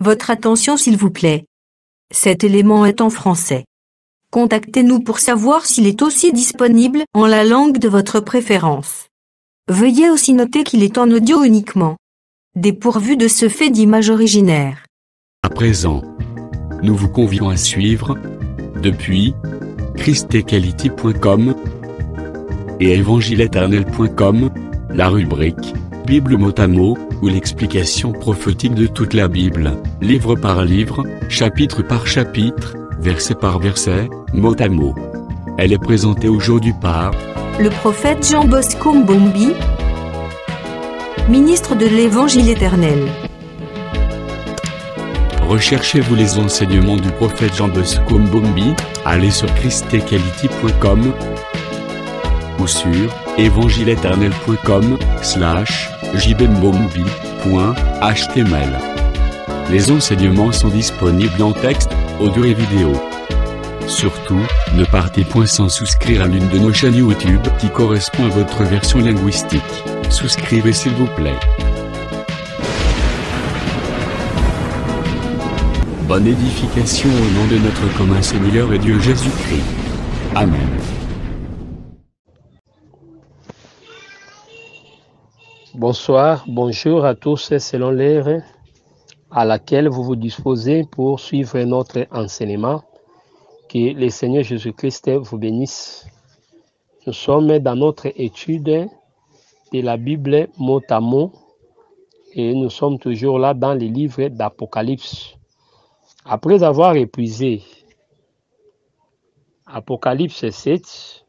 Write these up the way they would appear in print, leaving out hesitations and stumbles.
Votre attention s'il vous plaît. Cet élément est en français. Contactez-nous pour savoir s'il est aussi disponible en la langue de votre préférence. Veuillez aussi noter qu'il est en audio uniquement. Dépourvu de ce fait d'image originaire. À présent, nous vous convions à suivre, depuis christequality.com et evangileeternel.com, la rubrique Bible mot à mot, ou l'explication prophétique de toute la Bible, livre par livre, chapitre par chapitre, verset par verset, mot à mot. Elle est présentée aujourd'hui par le prophète Jean Bosco Mbombi, ministre de l'Évangile éternel. Recherchez-vous les enseignements du prophète Jean Bosco Mbombi, allez sur christequality.com ou sur evangileeternel.com/jbmbombi.html. Les enseignements sont disponibles en texte, audio et vidéo. Surtout, ne partez point sans souscrire à l'une de nos chaînes YouTube qui correspond à votre version linguistique. Souscrivez s'il vous plaît. Bonne édification au nom de notre commun Seigneur et Dieu Jésus-Christ. Amen. Bonsoir, bonjour à tous selon l'heure à laquelle vous vous disposez pour suivre notre enseignement. Que le Seigneur Jésus-Christ vous bénisse. Nous sommes dans notre étude de la Bible mot à mot et nous sommes toujours là dans les livres d'Apocalypse. Après avoir épuisé Apocalypse 7,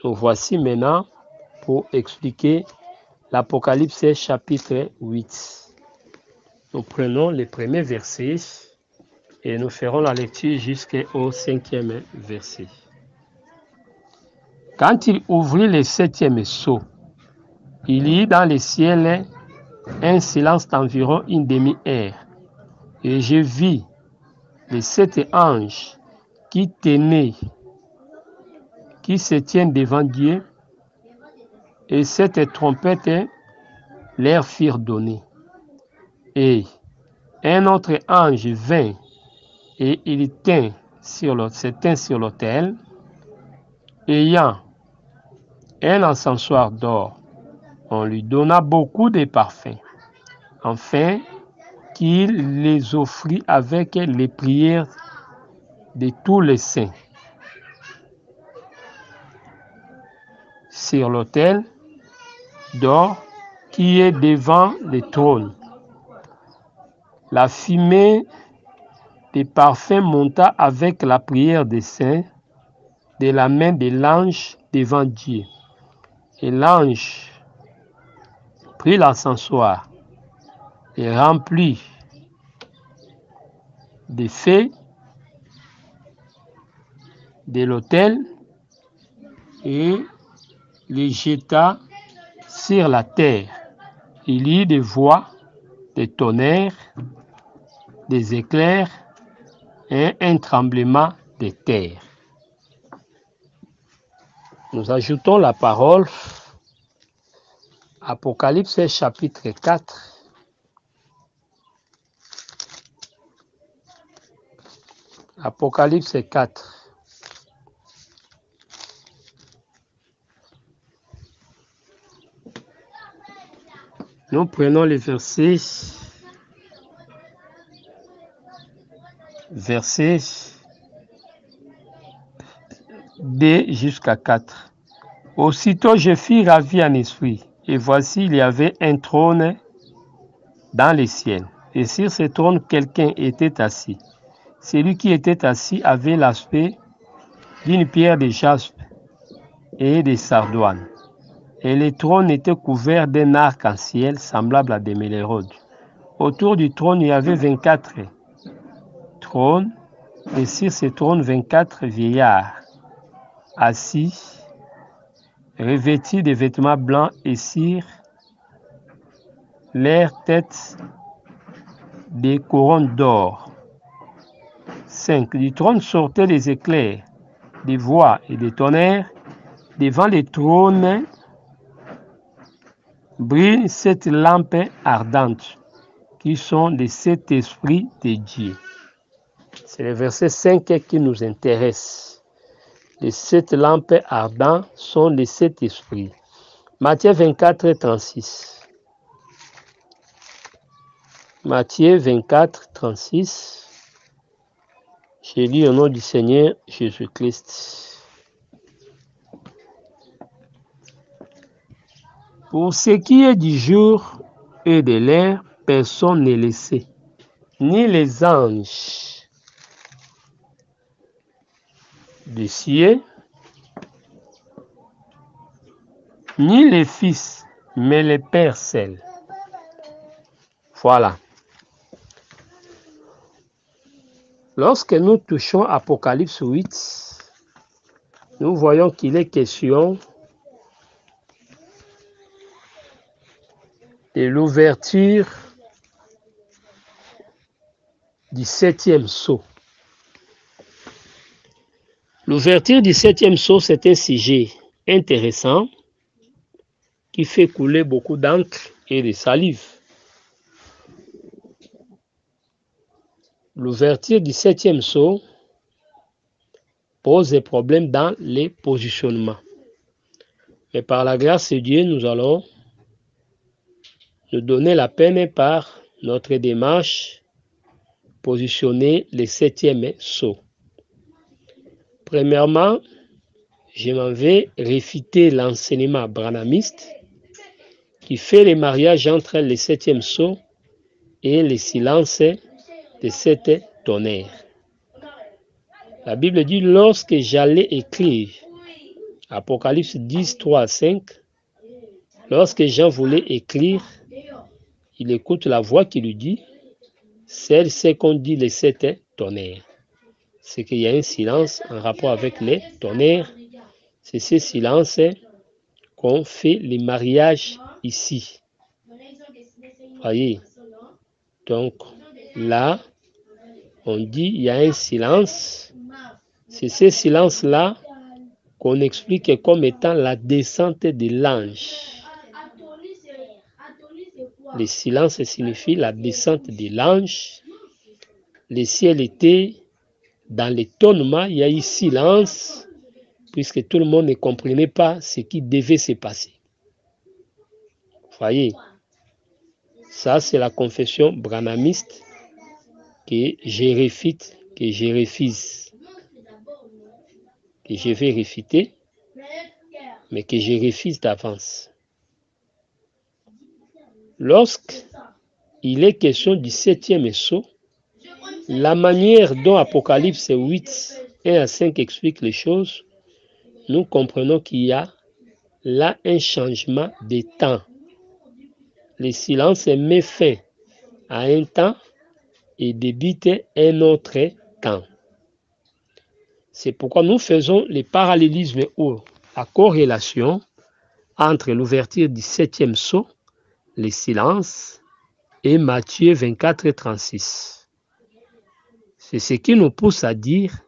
nous voici maintenant pour expliquer l'Apocalypse chapitre 8. Nous prenons les premiers versets et nous ferons la lecture jusqu'au 5e verset. Quand il ouvrit le 7e sceau, il y eut dans le ciel un silence d'environ une demi-heure. Et je vis les 7 anges qui se tiennent devant Dieu, et 7 trompettes leur firent donner. Et un autre ange vint, et il s'éteint sur l'autel, ayant un encensoir d'or. On lui donna beaucoup de parfums, afin qu'il les offrit avec les prières de tous les saints. Sur l'autel d'or qui est devant le trône, la fumée des parfums monta avec la prière des saints de la main de l'ange devant Dieu. Et l'ange prit l'encensoir et remplit de feu de l'autel et les jeta sur la terre. Il y eut des voix, des tonnerres, des éclairs et un tremblement de terre. Nous ajoutons la parole. Apocalypse chapitre 4. Apocalypse 4. Nous prenons les versets 2 jusqu'à 4. Aussitôt je fus ravi en esprit, et voici il y avait un trône dans les ciels, et sur ce trône quelqu'un était assis. Celui qui était assis avait l'aspect d'une pierre de jaspe et de sardoine, et le trône était couvert d'un arc-en-ciel semblable à des mélérodes. Autour du trône il y avait 24 trônes, et sur ces trônes 24 vieillards assis, revêtus de vêtements blancs, et sur leurs têtes des couronnes d'or. 5. Du trône sortaient des éclairs, des voix et des tonnerres. Devant le trône brille cette lampe ardente qui sont les 7 esprits de Dieu. C'est le verset 5 qui nous intéresse. Les 7 lampes ardentes sont les 7 esprits. Matthieu 24, 36. Matthieu 24, 36. Je lis au nom du Seigneur Jésus-Christ. Pour ce qui est du jour et de l'heure, personne n'est laissé, ni les anges du ciel, ni les fils, mais les pères seuls. Voilà. Lorsque nous touchons Apocalypse 8, nous voyons qu'il est question de l'ouverture du 7e sceau. L'ouverture du 7e sceau, c'est un sujet intéressant qui fait couler beaucoup d'encre et de salive. L'ouverture du 7e sceau pose des problèmes dans les positionnements. Mais par la grâce de Dieu, nous allons nous donner la peine par notre démarche positionner le 7e sceau. Premièrement, je m'en vais réfuter l'enseignement branhamiste qui fait le mariage entre le 7e sceau et le silence de 7 tonnerres. La Bible dit, lorsque j'allais écrire, Apocalypse 10, 3 à 5, lorsque Jean voulait écrire, il écoute la voix qui lui dit, c'est qu'on dit les 7 tonnerres. C'est qu'il y a un silence en rapport avec les tonnerres. C'est ce silence qu'on fait les mariages ici. Voyez. Donc là, on dit il y a un silence. C'est ce silence-là qu'on explique comme étant la descente de l'ange. Le silence signifie la descente de l'ange. Le ciel était dans l'étonnement, il y a eu silence, puisque tout le monde ne comprenait pas ce qui devait se passer. Voyez, ça c'est la confession branhamiste que je réfute, que je refuse, que je vais réfuter, mais que je refuse d'avance. Lorsqu'il est question du 7e sceau, la manière dont Apocalypse 8, 1 à 5 explique les choses, nous comprenons qu'il y a là un changement de temps. Le silence met fin à un temps et débute un autre temps. C'est pourquoi nous faisons le parallélisme ou la corrélation entre l'ouverture du 7e sceau, le silence, et Matthieu 24, 36. C'est ce qui nous pousse à dire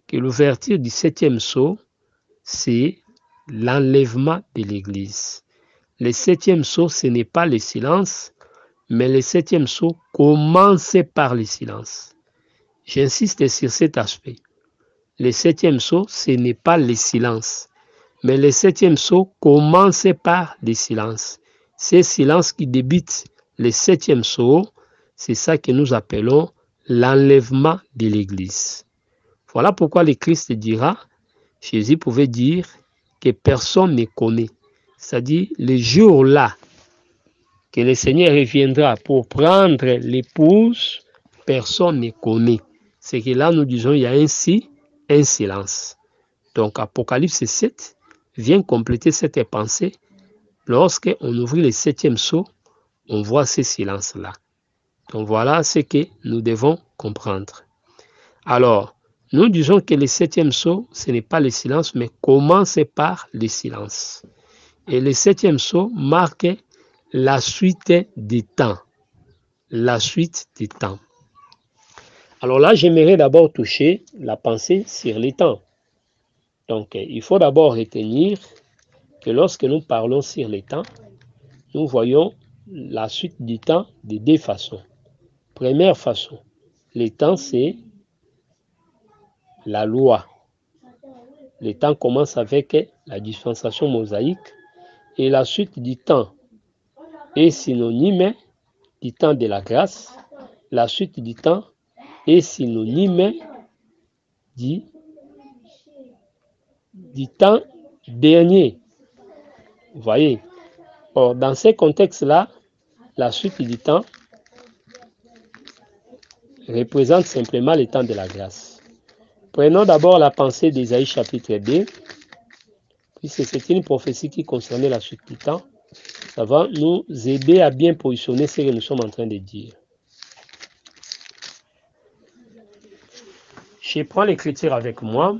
que l'ouverture du 7e sceau, c'est l'enlèvement de l'Église. Le 7e sceau, ce n'est pas le silence, mais le 7e sceau commence par le silence. J'insiste sur cet aspect. Le 7e sceau, ce n'est pas le silence, mais le 7e sceau commence par le silence. Ce silence qui débute le 7e sceau, c'est ça que nous appelons l'enlèvement de l'Église. Voilà pourquoi le Christ dira, Jésus pouvait dire que personne ne connaît. C'est-à-dire, le jour-là que le Seigneur reviendra pour prendre l'épouse, personne ne connaît. C'est que là, nous disons, il y a ainsi un silence. Donc, Apocalypse 7 vient compléter cette pensée. Lorsqu'on ouvre le 7e sceau, on voit ce silence-là. Donc voilà ce que nous devons comprendre. Alors, nous disons que le 7e sceau, ce n'est pas le silence, mais commence par le silence. Et le 7e sceau marque la suite des temps. La suite des temps. Alors là, j'aimerais d'abord toucher la pensée sur les temps. Donc, il faut d'abord retenir que lorsque nous parlons sur les temps, nous voyons la suite du temps de deux façons. Première façon, les temps, c'est la loi. Les temps commencent avec la dispensation mosaïque et la suite du temps est synonyme du temps de la grâce. La suite du temps est synonyme du temps dernier. Vous voyez? Or, dans ces contextes-là, la suite du temps représente simplement le temps de la grâce. Prenons d'abord la pensée d'Ésaïe chapitre 2, puisque c'est une prophétie qui concernait la suite du temps. Ça va nous aider à bien positionner ce que nous sommes en train de dire. Je prends l'écriture avec moi.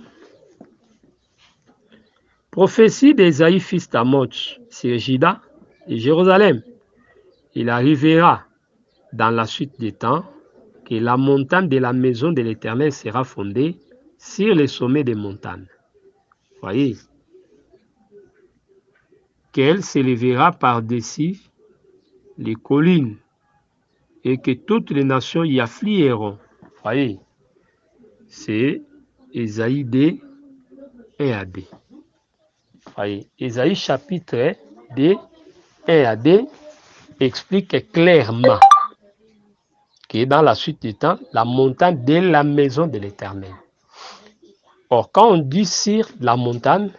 Prophétie d'Ésaïe fils d'Amoz sur Juda et Jérusalem. Il arrivera dans la suite des temps que la montagne de la maison de l'Éternel sera fondée sur les sommets des montagnes. Voyez, qu'elle s'élèvera par-dessus les collines et que toutes les nations y afflueront. Voyez, c'est Ésaïe 2, 1 à 2. Voyez, Ésaïe chapitre 2, 1 à 2 explique clairement que dans la suite du temps, la montagne de la maison de l'Éternel. Or, quand on dit sur la montagne,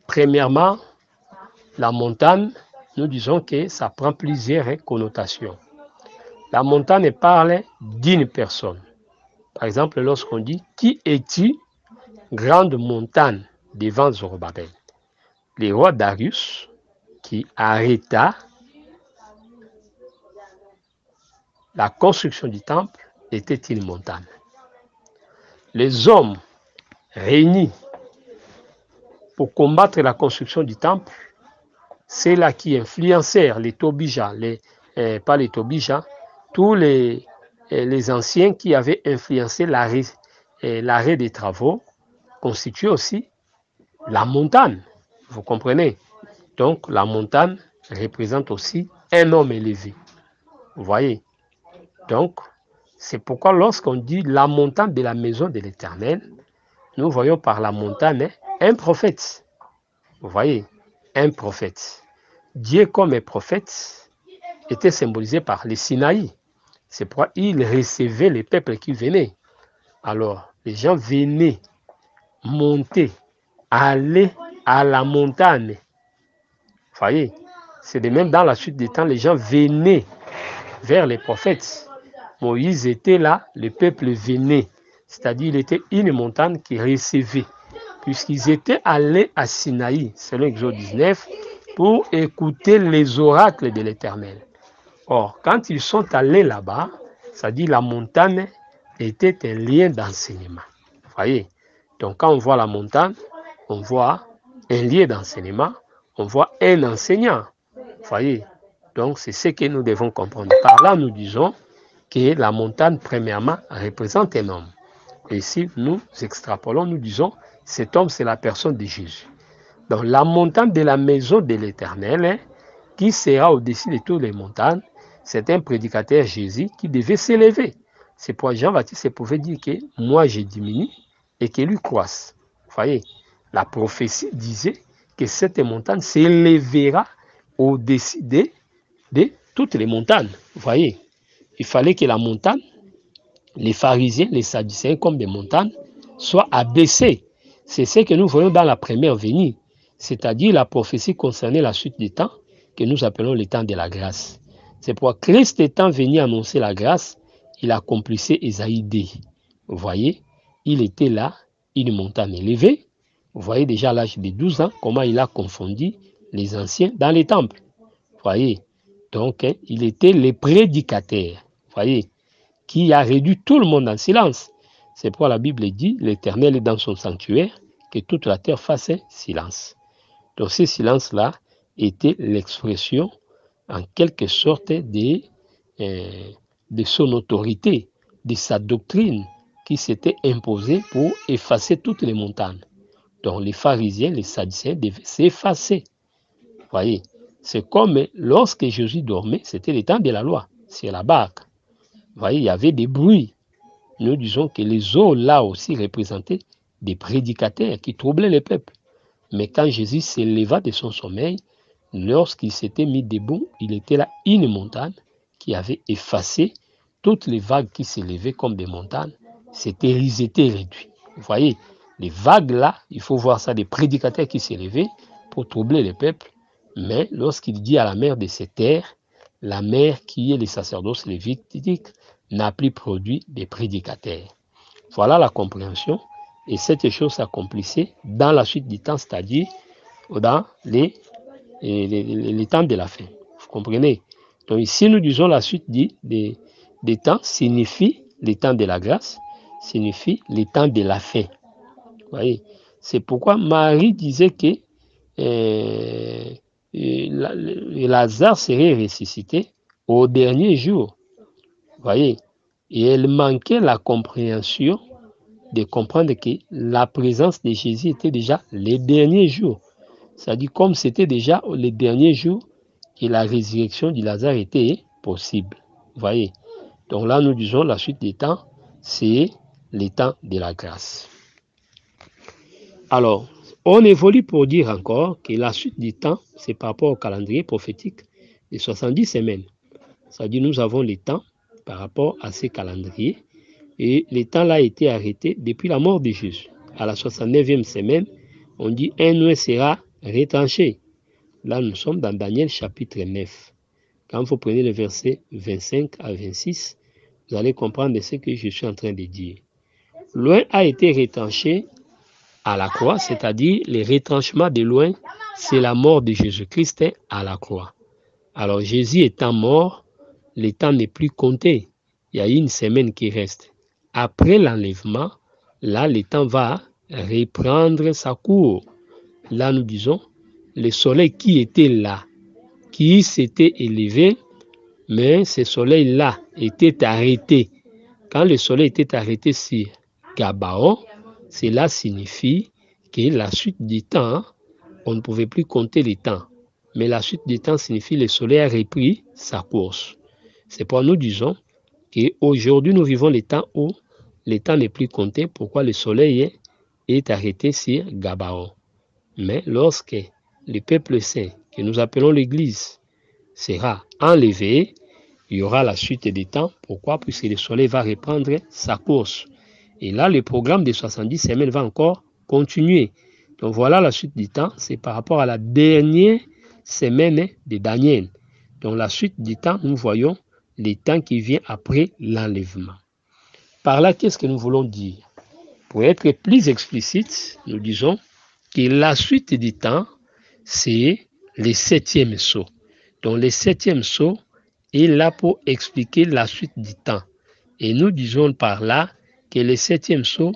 premièrement, la montagne, nous disons que ça prend plusieurs connotations. La montagne parle d'une personne. Par exemple, lorsqu'on dit « Qui es-tu, grande montagne devant Zorobabel ?» Le roi Darius qui arrêta la construction du temple était une montagne. Les hommes réunis pour combattre la construction du temple, c'est là qui influencèrent les Tobija, pas les Tobija, tous les anciens qui avaient influencé l'arrêt des travaux, constituent aussi la montagne. Vous comprenez? Donc la montagne représente aussi un homme élevé. Vous voyez? Donc, c'est pourquoi lorsqu'on dit la montagne de la maison de l'Éternel, nous voyons par la montagne un prophète. Vous voyez, un prophète. Dieu comme un prophète était symbolisé par le Sinaï. C'est pourquoi il recevait les peuples qui venaient. Alors, les gens venaient monter, aller à la montagne. Vous voyez, c'est de même dans la suite des temps, les gens venaient vers les prophètes. Moïse était là, le peuple venait. C'est-à-dire, il était une montagne qui recevait. Puisqu'ils étaient allés à Sinaï, selon Exode 19, pour écouter les oracles de l'Éternel. Or, quand ils sont allés là-bas, c'est-à-dire la montagne était un lien d'enseignement. Vous voyez? Donc, quand on voit la montagne, on voit un lien d'enseignement, on voit un enseignant. Vous voyez? Donc, c'est ce que nous devons comprendre. Par là, nous disons que la montagne, premièrement, représente un homme. Et si nous extrapolons, nous disons, cet homme, c'est la personne de Jésus. Donc, la montagne de la maison de l'Éternel, qui sera au-dessus de toutes les montagnes, c'est un prédicateur Jésus qui devait s'élever. C'est pourquoi Jean-Baptiste pouvait dire que moi, je diminue et que lui croisse. Vous voyez, la prophétie disait que cette montagne s'élèvera au-dessus de toutes les montagnes. Vous voyez, il fallait que la montagne, les pharisiens, les sadducéens comme des montagnes, soient abaissés. C'est ce que nous voyons dans la première venue, c'est-à-dire la prophétie concernant la suite des temps que nous appelons le temps de la grâce. C'est pourquoi Christ étant venu annoncer la grâce, il accomplissait Ésaïe 2. Vous voyez, il était là, une montagne élevée. Vous voyez déjà à l'âge de 12 ans comment il a confondu les anciens dans les temples. Vous voyez, donc il était le prédicateur. Vous voyez, qui a réduit tout le monde en silence. C'est pourquoi la Bible dit, l'Éternel est dans son sanctuaire, que toute la terre fasse silence. Donc ce silence-là était l'expression, en quelque sorte, de son autorité, de sa doctrine, qui s'était imposée pour effacer toutes les montagnes. Donc les pharisiens, les sadducéens devaient s'effacer. Vous voyez, c'est comme lorsque Jésus dormait, c'était le temps de la loi, c'est la barque. Vous voyez, il y avait des bruits. Nous disons que les eaux là aussi représentaient des prédicateurs qui troublaient les peuples. Mais quand Jésus s'éleva de son sommeil, lorsqu'il s'était mis debout, il était là une montagne qui avait effacé toutes les vagues qui s'élevaient comme des montagnes. Ils étaient réduits. Vous voyez, les vagues là, il faut voir ça, des prédicateurs qui s'élevaient pour troubler les peuples. Mais lorsqu'il dit à la mer de se taire, la mer qui est le sacerdoce lévitique n'a plus produit des prédicateurs. Voilà la compréhension. Et cette chose s'accomplissait dans la suite du temps, c'est-à-dire dans les temps de la fin. Vous comprenez? Donc ici, nous disons la suite des temps signifie les temps de la grâce, signifie les temps de la fin. Vous voyez? C'est pourquoi Marie disait que Lazare serait ressuscité au dernier jour. Vous voyez? Et elle manquait la compréhension de comprendre que la présence de Jésus était déjà les derniers jours. C'est-à-dire comme c'était déjà les derniers jours et la résurrection de Lazare était possible. Vous voyez? Donc là, nous disons la suite des temps, c'est les temps de la grâce. Alors, on évolue pour dire encore que la suite du temps, c'est par rapport au calendrier prophétique des 70 semaines. C'est-à-dire nous avons les temps par rapport à ces calendriers. Et le temps là a été arrêté depuis la mort de Jésus. À la 69e semaine, on dit un noeud sera retranché. Là, nous sommes dans Daniel chapitre 9. Quand vous prenez le verset 25 à 26, vous allez comprendre ce que je suis en train de dire. Loin a été retranché à la croix, c'est-à-dire le retranchement de loin, c'est la mort de Jésus-Christ à la croix. Alors Jésus étant mort, le temps n'est plus compté. Il y a une semaine qui reste. Après l'enlèvement, là, le temps va reprendre sa cour. Là, nous disons, le soleil qui était là, qui s'était élevé, mais ce soleil-là était arrêté. Quand le soleil était arrêté sur Gabaon, cela signifie que la suite du temps, on ne pouvait plus compter les temps. Mais la suite du temps signifie que le soleil a repris sa course. C'est pourquoi nous disons qu'aujourd'hui, nous vivons les temps où le temps n'est plus compté. Pourquoi le soleil est arrêté sur Gabaon. Mais lorsque le peuple saint, que nous appelons l'Église, sera enlevé, il y aura la suite des temps. Pourquoi? Puisque le soleil va reprendre sa course. Et là, le programme des 70 semaines va encore continuer. Donc voilà la suite du temps. C'est par rapport à la dernière semaine de Daniel. Donc la suite du temps, nous voyons les temps qui viennent après l'enlèvement. Par là, qu'est-ce que nous voulons dire? Pour être plus explicite, nous disons que la suite du temps, c'est le 7e sceau. Donc le 7e sceau est là pour expliquer la suite du temps. Et nous disons par là que le 7e sceau,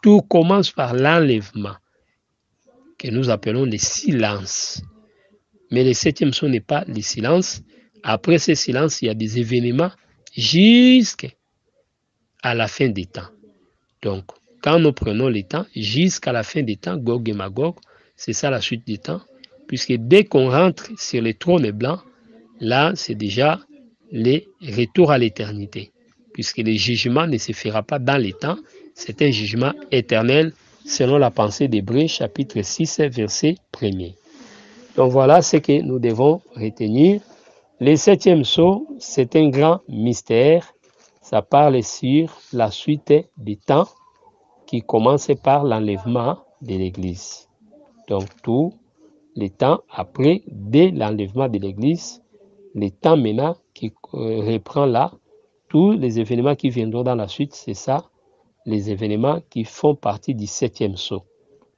tout commence par l'enlèvement, que nous appelons le silence. Mais le 7e sceau n'est pas le silence. Après ce silence, il y a des événements jusqu'à la fin des temps. Donc, quand nous prenons le temps, jusqu'à la fin des temps, Gog et Magog, c'est ça la suite des temps. Puisque dès qu'on rentre sur le trône blanc, là, c'est déjà le retour à l'éternité. Puisque le jugement ne se fera pas dans les temps, c'est un jugement éternel, selon la pensée d'Hébreux, chapitre 6, verset 1er. Donc voilà ce que nous devons retenir. Le 7e sceau, c'est un grand mystère. Ça parle sur la suite des temps qui commence par l'enlèvement de l'Église. Donc tout le temps après, dès l'enlèvement de l'Église, le temps maintenant qui reprend là, tous les événements qui viendront dans la suite, c'est ça, les événements qui font partie du 7e sceau.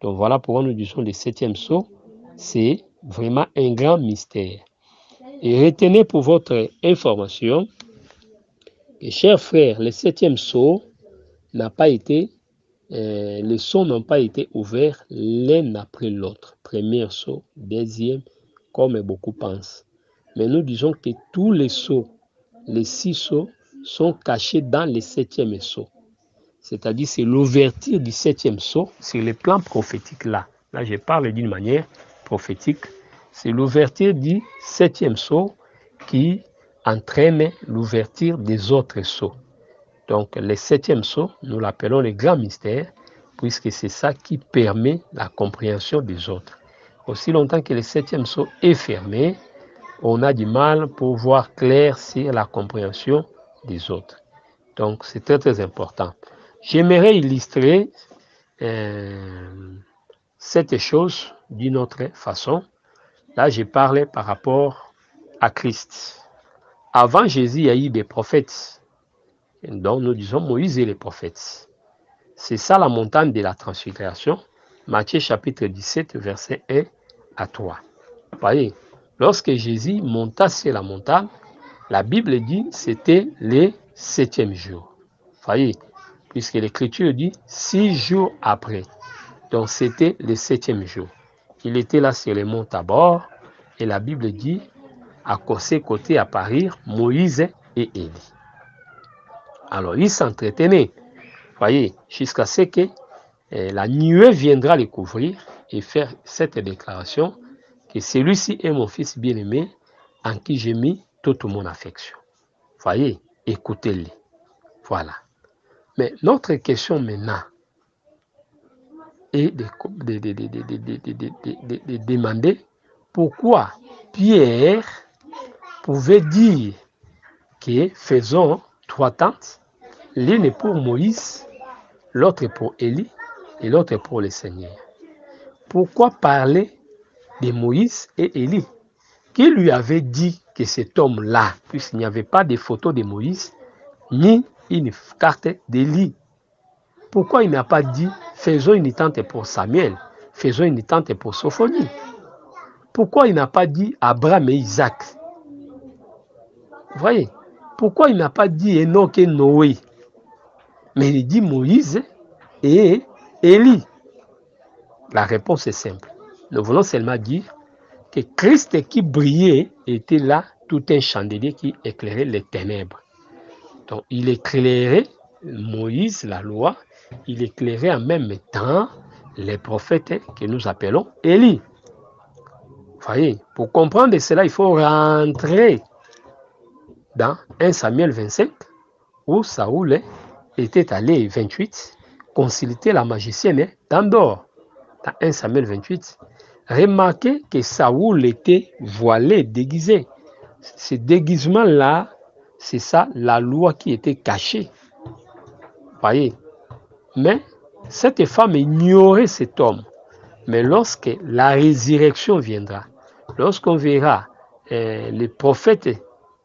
Donc voilà pourquoi nous disons le 7e sceau, c'est vraiment un grand mystère. Et retenez pour votre information que, chers frères, le 7e sceau n'a pas été, les sceaux n'ont pas été ouverts l'un après l'autre. Premier sceau, deuxième, comme beaucoup pensent. Mais nous disons que tous les sceaux, les 6 sceaux, sont cachés dans le 7e sceau. C'est-à-dire c'est l'ouverture du 7e sceau sur le plan prophétique là. Là, je parle d'une manière prophétique. C'est l'ouverture du 7e sceau qui entraîne l'ouverture des autres sceaux. Donc, le septième sceau, nous l'appelons le grand mystère, puisque c'est ça qui permet la compréhension des autres. Aussi longtemps que le septième sceau est fermé, on a du mal pour voir clair sur la compréhension des autres. Donc, c'est très, très important. J'aimerais illustrer cette chose d'une autre façon. Là, je parlais par rapport à Christ. Avant Jésus, il y a eu des prophètes. Donc, nous disons Moïse et les prophètes. C'est ça la montagne de la transfiguration. Matthieu chapitre 17, verset 1 à 3. Vous voyez, lorsque Jésus monta sur la montagne, la Bible dit que c'était le septième jour. Vous voyez, puisque l'Écriture dit 6 jours après. Donc, c'était le septième jour. Il était là sur le mont Tabor et la Bible dit à ses côtés apparurent Moïse et Élie. Alors, ils s'entretenaient, voyez, jusqu'à ce que la nuée viendra les couvrir et faire cette déclaration que celui-ci est mon fils bien-aimé en qui j'ai mis toute mon affection. Voyez, écoutez-le. Voilà. Mais notre question maintenant est de demander pourquoi Pierre pouvait dire que faisons 3 tentes, l'une pour Moïse, l'autre pour Élie et l'autre pour le Seigneur. Pourquoi parler de Moïse et Élie? Qui lui avait dit que cet homme-là, puisqu'il n'y avait pas de photo de Moïse, ni une carte d'Élie? Pourquoi il n'a pas dit faisons une tente pour Samuel, faisons une tente pour Sophonie? Pourquoi il n'a pas dit Abraham et Isaac? Vous voyez? Pourquoi il n'a pas dit Enoch et Noé? Mais il dit Moïse et Élie. La réponse est simple. Nous voulons seulement dire que Christ qui brillait était là, tout un chandelier qui éclairait les ténèbres. Donc il éclairait Moïse, la loi, il éclairait en même temps les prophètes que nous appelons Élie. Vous voyez, pour comprendre cela, il faut rentrer dans 1 Samuel 25, où Saoul était allé, 28, consulter la magicienne d'Endor. Dans 1 Samuel 28, remarquez que Saoul était voilé, déguisé. Ce déguisement-là, c'est ça la loi qui était cachée. Vous voyez? Mais cette femme ignorait cet homme. Mais lorsque la résurrection viendra, lorsqu'on verra les prophètes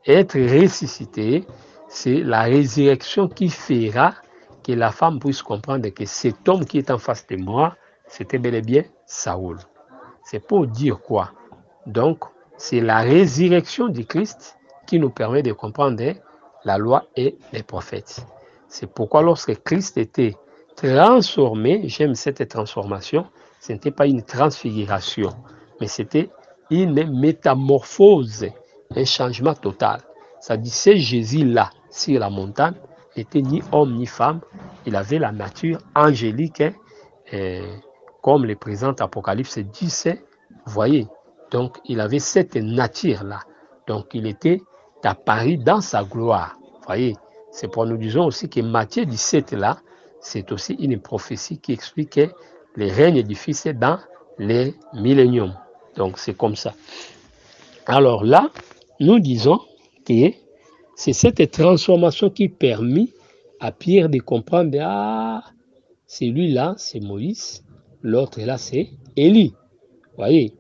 être ressuscités, c'est la résurrection qui fera que la femme puisse comprendre que cet homme qui est en face de moi, c'était bel et bien Saoul. C'est pour dire quoi? Donc, c'est la résurrection du Christ qui nous permet de comprendre la loi et les prophètes. C'est pourquoi lorsque Christ était transformé, j'aime cette transformation, ce n'était pas une transfiguration, mais c'était une métamorphose, un changement total. Ça dit, ce Jésus-là, sur la montagne, n'était ni homme ni femme, il avait la nature angélique, comme le présente Apocalypse 10, vous voyez. Donc, il avait cette nature-là. Donc, il était apparu dans sa gloire. Vous voyez, c'est pour nous disons aussi que Matthieu 17, là, c'est aussi une prophétie qui explique le règne du Fils dans les milléniums. Donc, c'est comme ça. Alors là, nous disons que c'est cette transformation qui permet à Pierre de comprendre, ah, celui-là, c'est Moïse, l'autre là, c'est Élie. Vous voyez,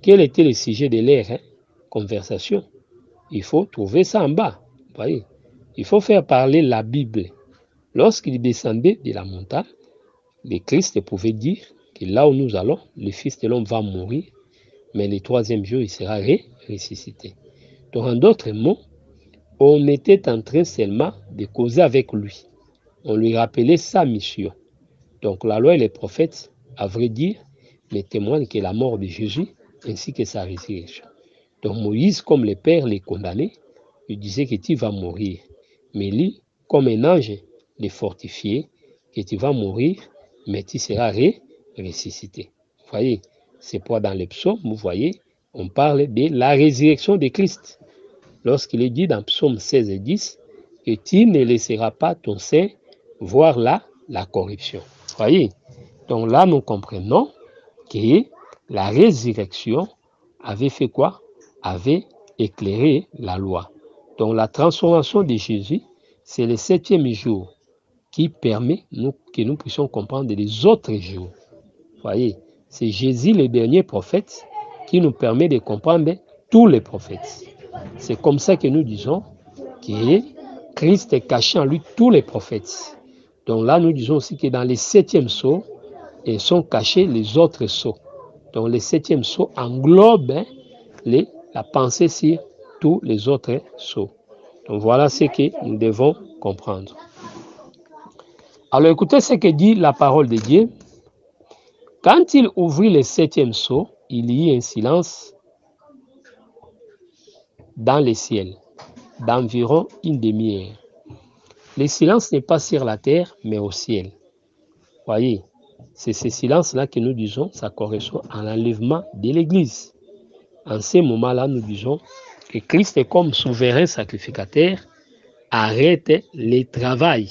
quel était le sujet de leur conversation? Il faut trouver ça en bas. Vous voyez, il faut faire parler la Bible. Lorsqu'il descendait de la montagne, le Christ pouvait dire que là où nous allons, le Fils de l'homme va mourir, mais le 3e jour, il sera ressuscité. Donc, en d'autres mots, on était en train seulement de causer avec lui. On lui rappelait sa mission. Donc, la loi et les prophètes, à vrai dire, ne témoignent que la mort de Jésus ainsi que sa résurrection. Donc, Moïse, comme le Père les condamnait, lui disait que tu vas mourir. Mais lui, comme un ange, les fortifiait, que tu vas mourir, mais tu seras ressuscité. Vous voyez, c'est pourquoi dans les psaumes, vous voyez, on parle de la résurrection de Christ. Lorsqu'il est dit dans Psaume 16 et 10, et tu ne laisseras pas ton sein voir la corruption. Voyez? Donc là, nous comprenons que la résurrection avait fait quoi? Avait éclairé la loi. Donc la transformation de Jésus, c'est le 7e jour qui permet que nous puissions comprendre les autres jours. Voyez, c'est Jésus le dernier prophète qui nous permet de comprendre tous les prophètes. C'est comme ça que nous disons que Christ est caché en lui tous les prophètes. Donc là, nous disons aussi que dans les 7e sceaux, ils sont cachés les autres sceaux. Donc le 7e sceau englobe la pensée sur tous les autres sceaux. Donc voilà ce que nous devons comprendre. Alors écoutez ce que dit la parole de Dieu. Quand il ouvrit le 7e sceau, il y eut un silence dans le ciel d'environ une demi-heure. Le silence n'est pas sur la terre, mais au ciel. Voyez, c'est ce silence-là que nous disons, ça correspond à l'enlèvement de l'Église. En ce moment-là, nous disons que Christ, comme souverain sacrificateur, arrête le travail.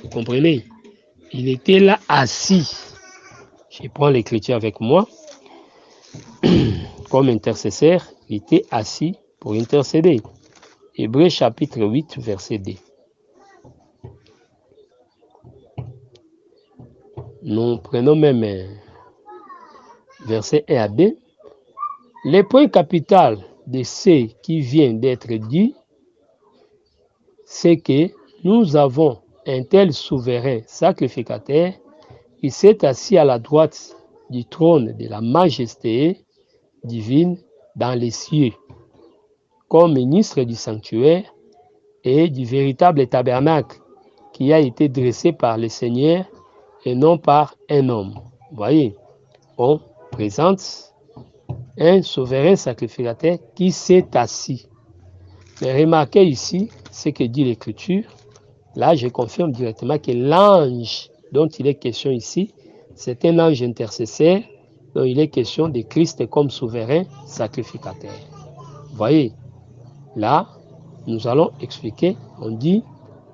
Vous comprenez? Il était là assis. Je prends l'écriture avec moi. Comme intercesseur, il était assis pour intercéder. Hébreux chapitre 8, verset 2. Nous prenons même verset 1 à 2. Le point capital de ce qui vient d'être dit, c'est que nous avons un tel souverain sacrificateur qui s'est assis à la droite du trône de la majesté divine dans les cieux, comme ministre du sanctuaire et du véritable tabernacle qui a été dressé par le Seigneur et non par un homme. Vous voyez, on présente un souverain sacrificateur qui s'est assis. Mais remarquez ici ce que dit l'Écriture. Là, je confirme directement que l'ange dont il est question ici, c'est un ange intercesseur dont il est question de Christ comme souverain sacrificateur. Vous voyez, là, nous allons expliquer, on dit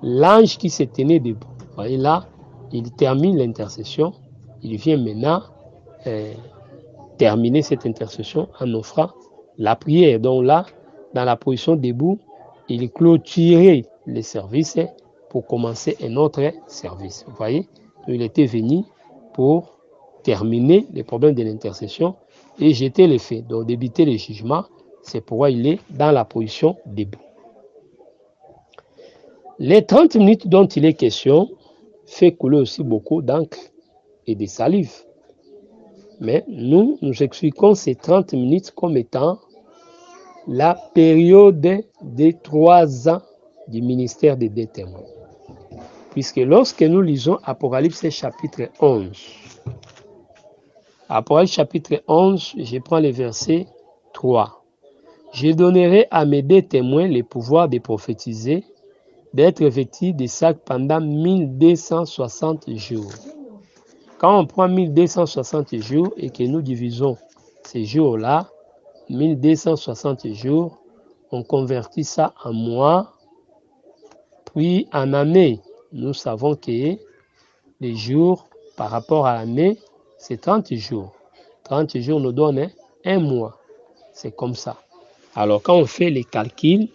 l'ange qui se tenait debout. Vous voyez là, il termine l'intercession, il vient maintenant terminer cette intercession en offrant la prière. Donc là, dans la position debout, il clôturait le service pour commencer un autre service. Vous voyez, il était venu pour terminer les problèmes de l'intercession et jeter les faits, donc débiter les jugements. C'est pourquoi il est dans la position debout. Les 30 minutes dont il est question fait couler aussi beaucoup d'encre et de salive. Mais nous expliquons ces 30 minutes comme étant la période des 3 ans du ministère des 2 témoins. Puisque lorsque nous lisons Apocalypse chapitre 11, Apocalypse chapitre 11, je prends le verset 3. Je donnerai à mes 2 témoins le pouvoir de prophétiser, d'être vêtus de sacs pendant 1260 jours. Quand on prend 1260 jours et que nous divisons ces jours-là, 1260 jours, on convertit ça en mois, puis en année. Nous savons que les jours par rapport à l'année, c'est 30 jours. 30 jours nous donnent un mois. C'est comme ça. Alors quand on fait les calculs,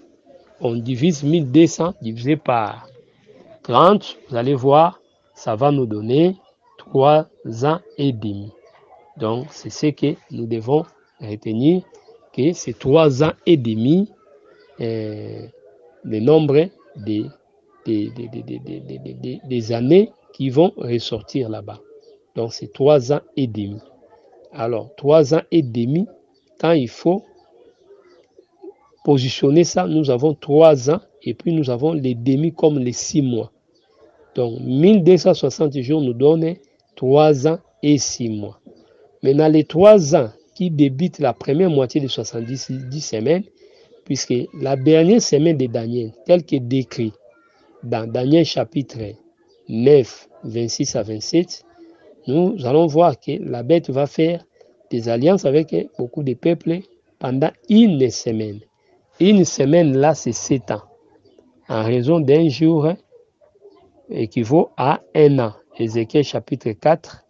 on divise 1200 divisé par 30, vous allez voir, ça va nous donner 3 ans et demi. Donc c'est ce que nous devons retenir, que c'est 3 ans et demi le nombre des années qui vont ressortir là-bas. Donc c'est 3 ans et demi. Alors 3 ans et demi, quand il faut positionner ça, nous avons 3 ans et puis nous avons les demi comme les 6 mois. Donc 1260 jours nous donnent 3 ans et 6 mois. Maintenant les 3 ans qui débutent la première moitié de 70 semaines, puisque la dernière semaine de Daniel, telle que décrit dans Daniel chapitre 9, 26 à 27, nous allons voir que la bête va faire des alliances avec beaucoup de peuples pendant une semaine. Une semaine là, c'est 7 ans. en raison d'un jour équivaut à 1 an. Ézéchiel chapitre 4,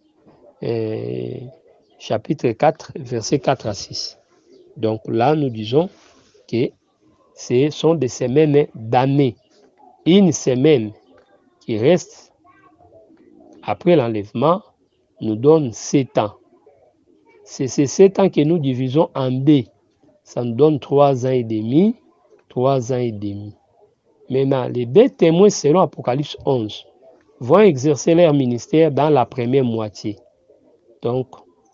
versets 4 à 6. Donc là, nous disons que ce sont des semaines d'années. Une semaine qui reste après l'enlèvement nous donne 7 ans. C'est ces 7 ans que nous divisons en deux. Ça nous donne 3 ans et demi. 3 ans et demi. Maintenant, les deux témoins, selon Apocalypse 11, vont exercer leur ministère dans la première moitié. Donc,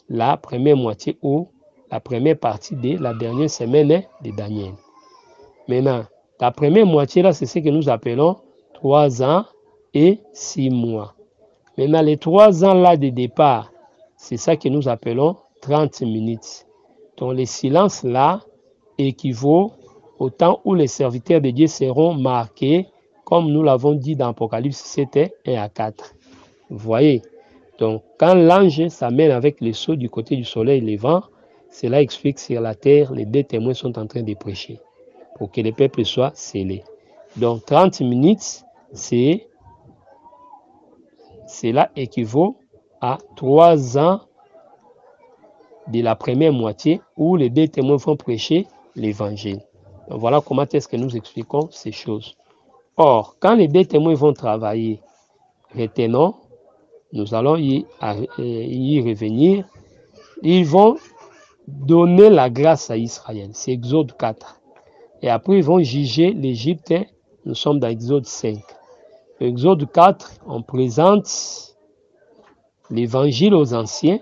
la première moitié ou la première partie de la dernière semaine de Daniel. Maintenant, la première moitié, là, c'est ce que nous appelons 3 ans et 6 mois. Maintenant, les 3 ans là de départ, c'est ça que nous appelons 30 minutes. Donc, le silence là équivaut au temps où les serviteurs de Dieu seront marqués, comme nous l'avons dit dans Apocalypse 7, 1 à 4. Vous voyez? Donc, quand l'ange s'amène avec le sceau du côté du soleil levant, cela explique sur la terre, les deux témoins sont en train de prêcher pour que le peuple soit scellé. Donc, 30 minutes, cela équivaut à 3 ans de la première moitié où les deux témoins vont prêcher l'évangile. Donc, voilà comment est-ce que nous expliquons ces choses. Or, quand les deux témoins vont travailler, retenons, nous allons y revenir, ils vont donner la grâce à Israël. C'est Exode 4. Et après, ils vont juger l'Égypte. Nous sommes dans Exode 5. Exode 4, on présente l'évangile aux anciens.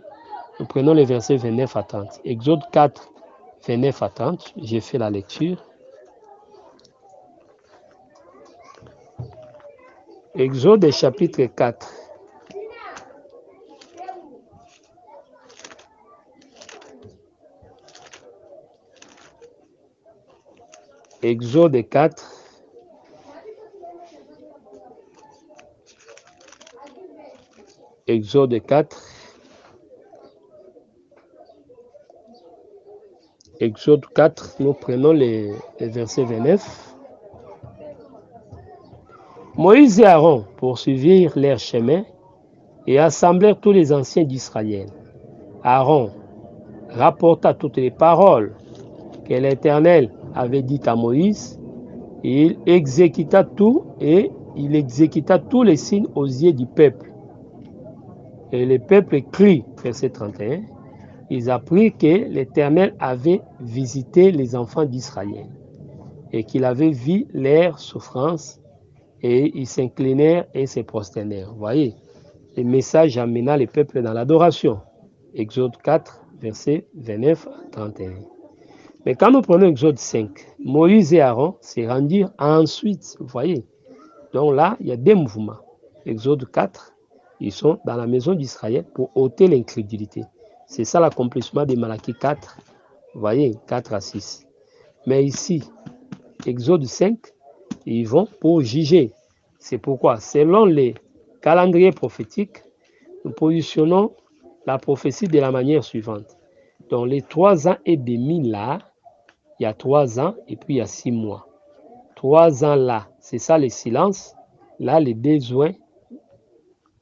Nous prenons les versets 29 à 30. Exode 4, 29 à 30. J'ai fait la lecture. Exode chapitre 4. Exode 4. Exode 4. Exode 4, nous prenons les versets 29. Moïse et Aaron poursuivirent leur chemin et assemblèrent tous les anciens d'Israël. Aaron rapporta toutes les paroles que l'Éternel avait dites à Moïse, et il exécuta tous les signes aux yeux du peuple. Et le peuple crie, verset 31, ils apprirent que l'Éternel avait visité les enfants d'Israël et qu'il avait vu leur souffrance et ils s'inclinèrent et se prosternèrent. Vous voyez, le message amena le peuple dans l'adoration. Exode 4, verset 29 à 31. Mais quand nous prenons Exode 5, Moïse et Aaron se rendirent ensuite. Vous voyez, donc là, il y a deux mouvements. Exode 4, ils sont dans la maison d'Israël pour ôter l'incrédulité. C'est ça l'accomplissement de Malachie 4, vous voyez, 4 à 6. Mais ici, Exode 5, ils vont pour juger. C'est pourquoi, selon les calendriers prophétiques, nous positionnons la prophétie de la manière suivante. Dans les 3 ans et demi là, il y a 3 ans et puis il y a 6 mois. 3 ans là, c'est ça le silence. Là, les besoins,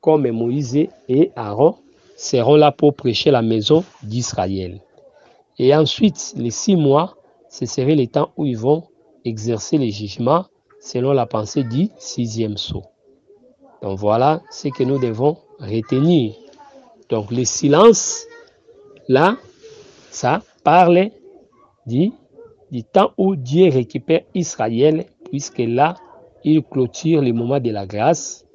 comme Moïse et Aaron, seront là pour prêcher la maison d'Israël. Et ensuite, les 6 mois, ce serait le temps où ils vont exercer les jugements selon la pensée du 6e sceau. Donc voilà ce que nous devons retenir. Donc le silence, là, ça parle du temps où Dieu récupère Israël, puisque là, il clôture le moment de la grâce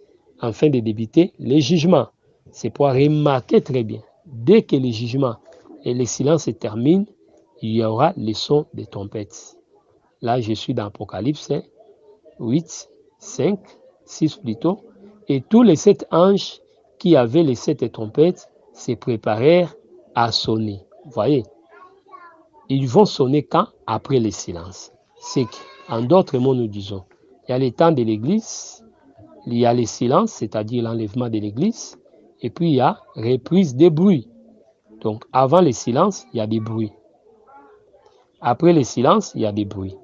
afin de débuter les jugements. C'est pour remarquer très bien, dès que les jugements et le silence se terminent, il y aura le son des trompettes. Là, je suis dans Apocalypse 8, 5, 6 plutôt, et tous les 7 anges qui avaient les 7 trompettes se préparèrent à sonner. Vous voyez, ils vont sonner quand? Après le silence. C'est qu'en d'autres mots, nous disons, il y a le temps de l'église, il y a le silence, c'est-à-dire l'enlèvement de l'église, et puis il y a reprise des bruits. Donc avant le silence, il y a des bruits. Après le silence, il y a des bruits.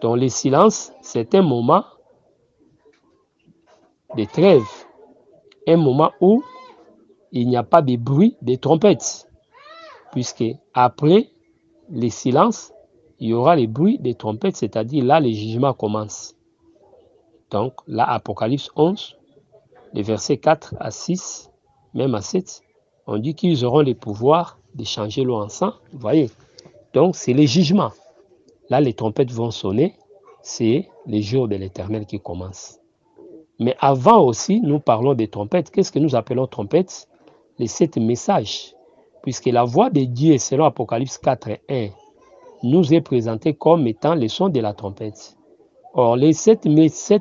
Donc le silence, c'est un moment de trêve, un moment où il n'y a pas de bruit des trompettes, puisque après les silences, il y aura les bruits des trompettes, c'est-à-dire là, les jugements commencent. Donc, là, Apocalypse 11, les versets 4 à 6, même à 7, on dit qu'ils auront le pouvoir de changer l'eau en sang. Vous voyez? Donc, c'est les jugements. Là, les trompettes vont sonner. C'est les jours de l'Éternel qui commencent. Mais avant aussi, nous parlons des trompettes. Qu'est-ce que nous appelons trompettes? Les 7 messages. Puisque la voix de Dieu, selon Apocalypse 4, 1, nous est présentée comme étant le son de la trompette. Or, les 7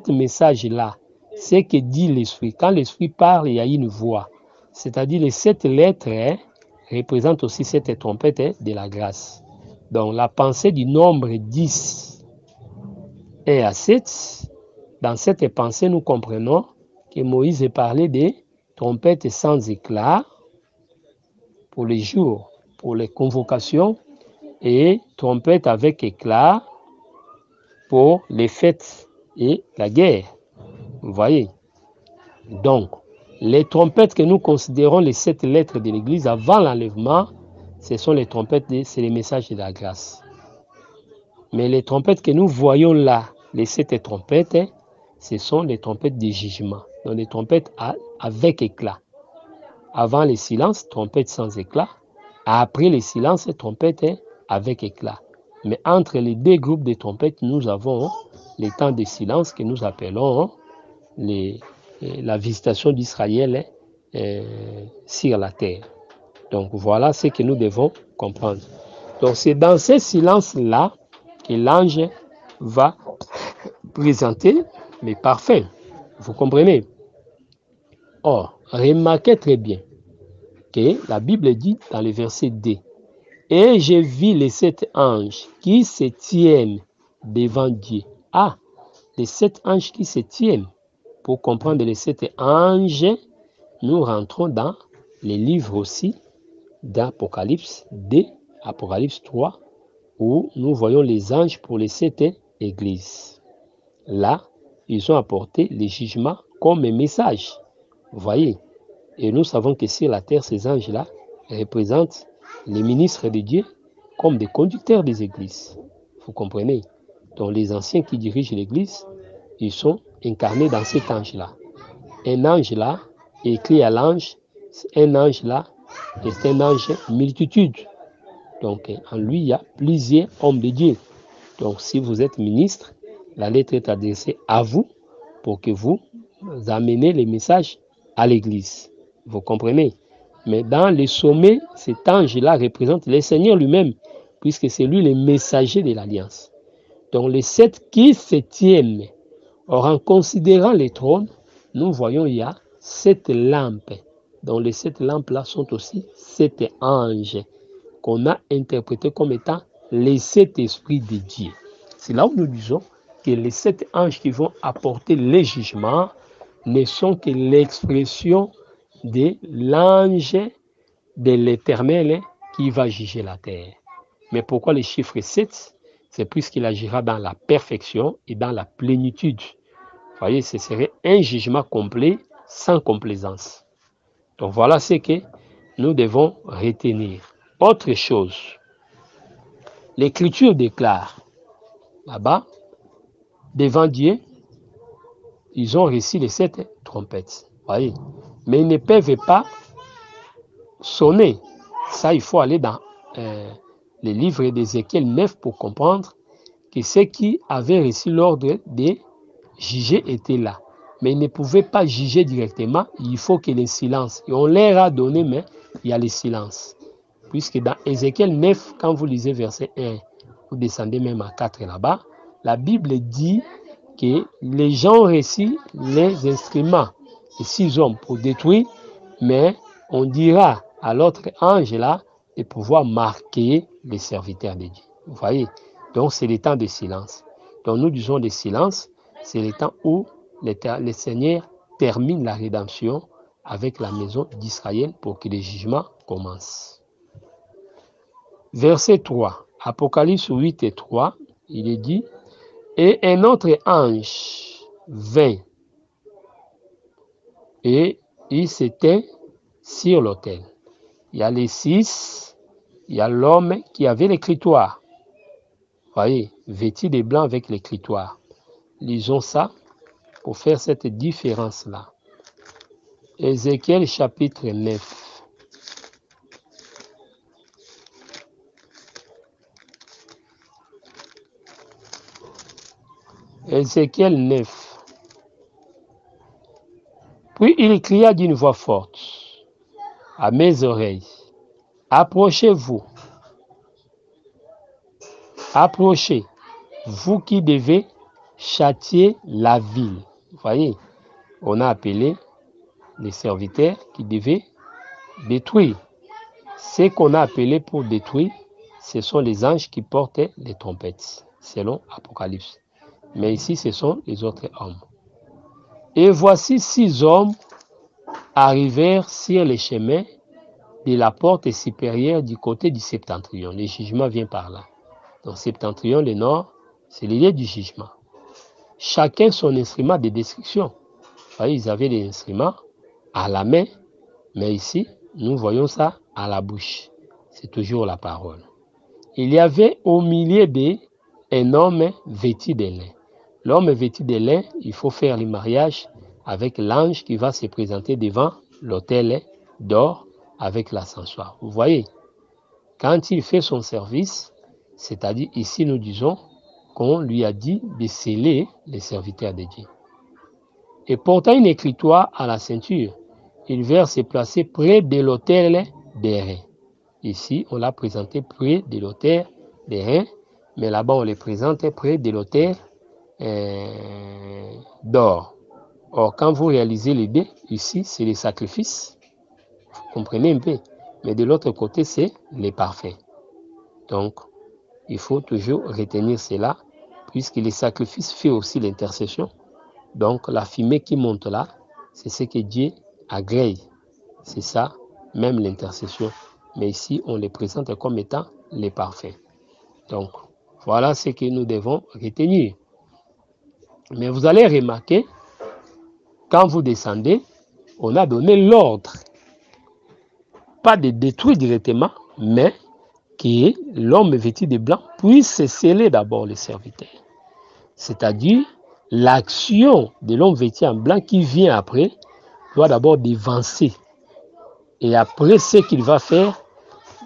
messages-là, c'est que dit l'Esprit. Quand l'Esprit parle, il y a une voix. C'est-à-dire les 7 lettres représentent aussi cette trompette de la grâce. Donc, la pensée du nombre 10 et à 7, dans cette pensée, nous comprenons que Moïse parlait des trompettes sans éclat pour les jours, pour les convocations, et trompettes avec éclat pour les fêtes et la guerre. Vous voyez? Donc, les trompettes que nous considérons les 7 lettres de l'Église avant l'enlèvement, ce sont les trompettes, c'est les messages de la grâce. Mais les trompettes que nous voyons là, les 7 trompettes, ce sont les trompettes de jugement. Donc, les trompettes avec éclat. Avant les silences, trompettes sans éclat. Après les silences, trompettes avec éclat. Mais entre les deux groupes de trompettes, nous avons les temps de silence que nous appelons la visitation d'Israël sur la terre. Donc voilà ce que nous devons comprendre. Donc c'est dans ces silences-là que l'ange va présenter les parfums. Vous comprenez? Or, remarquez très bien que la Bible dit dans le verset 2, « Et j'ai vu les 7 anges qui se tiennent devant Dieu. » Ah, les 7 anges qui se tiennent. Pour comprendre les 7 anges, nous rentrons dans les livres aussi d'Apocalypse 2, Apocalypse 3, où nous voyons les anges pour les 7 églises. Là, ils ont apporté les jugements comme un message. Vous voyez? Et nous savons que sur la terre, ces anges-là représentent les ministres de Dieu comme des conducteurs des églises. Vous comprenez? Donc les anciens qui dirigent l'église, ils sont incarnés dans cet ange-là. Un ange-là est écrit à l'ange, un ange-là est un ange multitude. Donc en lui, il y a plusieurs hommes de Dieu. Donc si vous êtes ministre, la lettre est adressée à vous pour que vous amenez les messages à l'église. Vous comprenez? Mais dans le sommet, cet ange-là représente le Seigneur lui-même, puisque c'est lui le messager de l'Alliance. Donc les 7 qui se tiennent. Or, en considérant les trônes, nous voyons il y a 7 lampes. Donc les 7 lampes-là sont aussi 7 anges qu'on a interprétés comme étant les 7 esprits de Dieu. C'est là où nous disons que les 7 anges qui vont apporter les jugements ne sont que l'expression de l'ange de l'Éternel qui va juger la terre. Mais pourquoi le chiffre 7? C'est puisqu'il agira dans la perfection et dans la plénitude. Vous voyez, ce serait un jugement complet sans complaisance. Donc voilà ce que nous devons retenir. Autre chose, l'Écriture déclare, là-bas, devant Dieu, ils ont reçu les 7 trompettes. Vous voyez, mais ils ne peuvent pas sonner. Ça, il faut aller dans le livre d'Ézéchiel 9 pour comprendre que ceux qui avaient reçu l'ordre de juger étaient là. Mais ils ne pouvaient pas juger directement. Il faut qu'il y ait le silence. Et on leur a donné, mais il y a le silence. Puisque dans Ézéchiel 9, quand vous lisez verset 1, vous descendez même à 4 là-bas, la Bible dit que les gens ont reçu les instruments, les 6 hommes pour détruire, mais on dira à l'autre ange là de pouvoir marquer les serviteurs de Dieu. Vous voyez? Donc c'est le temps de silence. Donc nous disons le silence, c'est le temps où le Seigneur termine la rédemption avec la maison d'Israël pour que les jugements commencent. Verset 3, Apocalypse 8 et 3, il est dit, « Et un autre ange vint et il s'éteint sur l'autel. Il y a les 6, il y a l'homme qui avait l'écritoire. Voyez, vêtu de blanc avec l'écritoire. Lisons ça pour faire cette différence-là. Ézéchiel chapitre 9. Ézéchiel 9. Puis il cria d'une voix forte à mes oreilles, approchez-vous, approchez, vous qui devez châtier la ville. Vous voyez, on a appelé les serviteurs qui devaient détruire. Ce qu'on a appelé pour détruire, ce sont les anges qui portaient les trompettes, selon Apocalypse. Mais ici, ce sont les autres hommes. Et voici 6 hommes arrivèrent sur les chemins de la porte supérieure du côté du septentrion. Le jugement vient par là. Donc, septentrion, le nord, c'est l'idée du jugement. Chacun son instrument de destruction. Vous voyez, ils avaient des instruments à la main, mais ici, nous voyons ça à la bouche. C'est toujours la parole. Il y avait au milieu d'eux un homme vêtu de lin. L'homme vêtu de lin, il faut faire le mariage avec l'ange qui va se présenter devant l'autel d'or avec l'ascensoir. Vous voyez, quand il fait son service, c'est-à-dire ici nous disons qu'on lui a dit de sceller les serviteurs de Dieu. Et portant une écritoire à la ceinture, il vint se placer près de l'autel des reins. Ici, on l'a présenté près de l'autel des reins, mais là-bas, on les présente près de l'autel d'or. Or, quand vous réalisez l'idée, ici, c'est les sacrifices. Vous comprenez un peu. Mais de l'autre côté, c'est les parfaits. Donc, il faut toujours retenir cela, puisque les sacrifices font aussi l'intercession. Donc, la fumée qui monte là, c'est ce que Dieu agrée. C'est ça, même l'intercession. Mais ici, on les présente comme étant les parfaits. Donc, voilà ce que nous devons retenir. Mais vous allez remarquer, quand vous descendez, on a donné l'ordre, pas de détruire directement, mais que l'homme vêtu de blanc puisse sceller d'abord les serviteurs. C'est-à-dire, l'action de l'homme vêtu en blanc qui vient après doit d'abord dévancer. Et après ce qu'il va faire,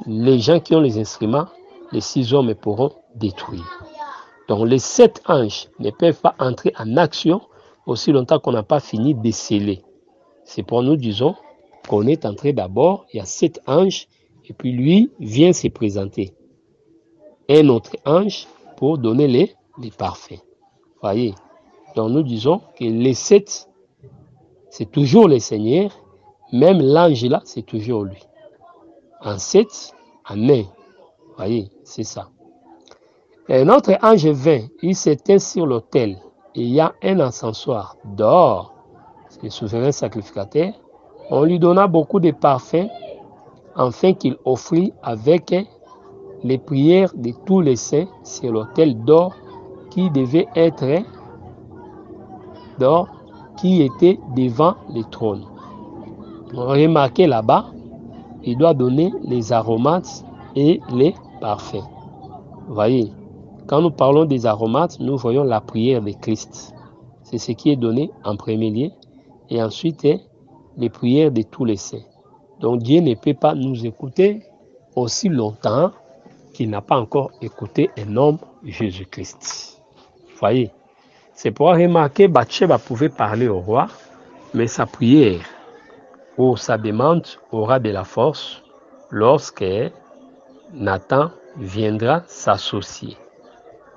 les gens qui ont les instruments, les 6 hommes pourront détruire. Donc les 7 anges ne peuvent pas entrer en action aussi longtemps qu'on n'a pas fini de sceller. C'est pour nous disons qu'on est entré d'abord, il y a 7 anges, et puis lui vient se présenter. Un autre ange pour donner les parfaits. Voyez. Donc nous disons que les 7, c'est toujours le Seigneur, même l'ange là, c'est toujours lui. En 7, en 1. Voyez, c'est ça. Et un autre ange vint, il s'éteint sur l'autel, et il y a un encensoir d'or, c'est le souverain sacrificateur. On lui donna beaucoup de parfums, afin qu'il offrit avec les prières de tous les saints sur l'autel d'or qui devait être d'or, qui était devant le trône. Remarquez là-bas, il doit donner les aromates et les parfums. Voyez, quand nous parlons des aromates, nous voyons la prière de Christ. C'est ce qui est donné en premier lieu. Et ensuite, les prières de tous les saints. Donc Dieu ne peut pas nous écouter aussi longtemps qu'il n'a pas encore écouté un homme, Jésus-Christ. Voyez, c'est pour remarquer, Bathsheba pouvait parler au roi, mais sa prière ou sa demande aura de la force lorsque Nathan viendra s'associer.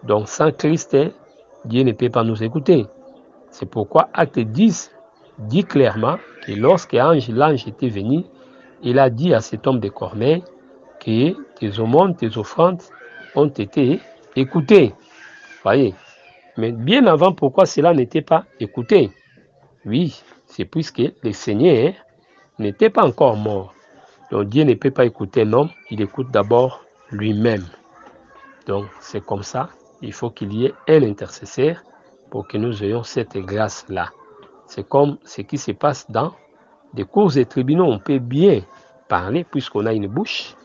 Donc sans Christ, Dieu ne peut pas nous écouter. C'est pourquoi Acte 10 dit clairement que lorsque l'ange était venu, il a dit à cet homme de Corneille que tes aumônes, tes offrandes ont été écoutées. Voyez. Mais bien avant, pourquoi cela n'était pas écouté? Oui, c'est puisque le Seigneur n'était pas encore mort. Donc Dieu ne peut pas écouter un homme, il écoute d'abord lui-même. Donc c'est comme ça, il faut qu'il y ait un intercesseur pour que nous ayons cette grâce-là. C'est comme ce qui se passe dans des cours et tribunaux, on peut bien parler puisqu'on a une bouche,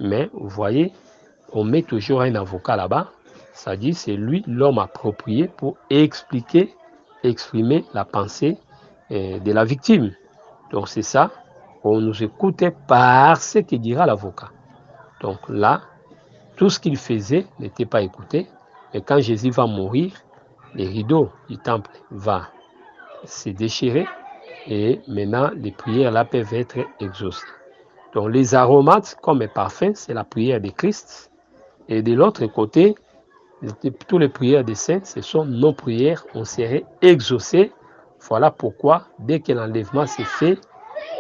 mais vous voyez, on met toujours un avocat là-bas, c'est-à-dire c'est lui l'homme approprié pour expliquer, exprimer la pensée de la victime. Donc c'est ça, on nous écoutait par ce que dira l'avocat. Donc là, tout ce qu'il faisait n'était pas écouté, mais quand Jésus va mourir, les rideaux du temple vont se déchirer et maintenant les prières là peuvent être exaucées. Donc les aromates comme parfum, c'est la prière de Christ. Et de l'autre côté, toutes les prières des saints, ce sont nos prières, on serait exaucées. Voilà pourquoi, dès que l'enlèvement s'est fait,